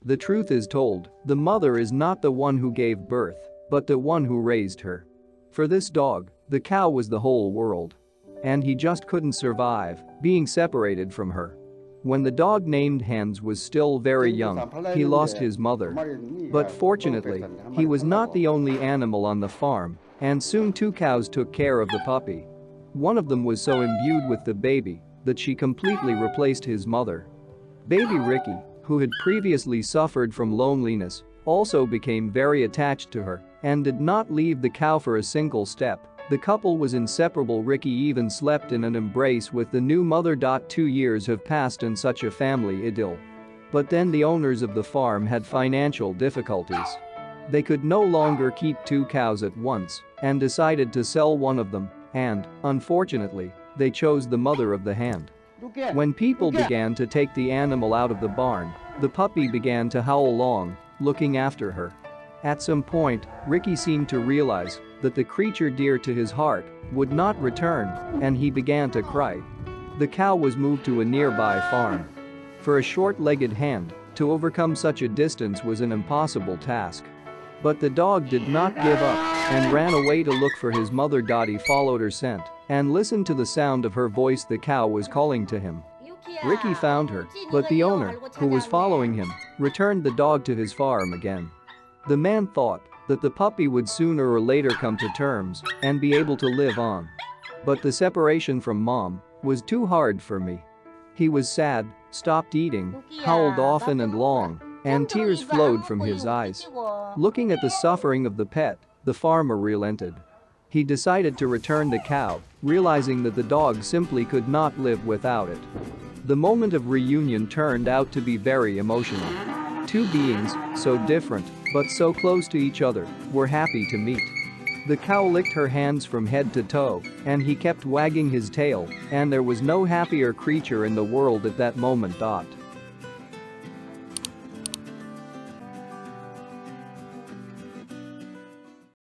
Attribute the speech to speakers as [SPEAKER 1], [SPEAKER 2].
[SPEAKER 1] The truth is told, the mother is not the one who gave birth, but the one who raised her. For this dog, the cow was the whole world. And he just couldn't survive being separated from her. When the dog named Hans was still very young, he lost his mother. But fortunately, he was not the only animal on the farm, and soon two cows took care of the puppy. One of them was so imbued with the baby that she completely replaced his mother. Baby Ricky, who had previously suffered from loneliness, also became very attached to her and did not leave the cow for a single step. The couple was inseparable. Ricky even slept in an embrace with the new mother. 2 years have passed in such a family idyll. But then the owners of the farm had financial difficulties. They could no longer keep two cows at once and decided to sell one of them, and, unfortunately, they chose the mother of the hand. When people began to take the animal out of the barn, the puppy began to howl long, looking after her. At some point, Ricky seemed to realize that the creature dear to his heart would not return, and he began to cry. The cow was moved to a nearby farm. For a short-legged hand, to overcome such a distance was an impossible task. But the dog did not give up and ran away to look for his mother. He followed her scent and listened to the sound of her voice. The cow was calling to him. Ricky found her, but the owner, who was following him, returned the dog to his farm again. The man thought that the puppy would sooner or later come to terms and be able to live on. But the separation from mom was too hard for me. He was sad, stopped eating, howled often and long, and tears flowed from his eyes. Looking at the suffering of the pet, the farmer relented. He decided to return the cow, realizing that the dog simply could not live without it. The moment of reunion turned out to be very emotional. Two beings, so different, but so close to each other, were happy to meet. The cow licked her hands from head to toe, and he kept wagging his tail, and there was no happier creature in the world at that moment.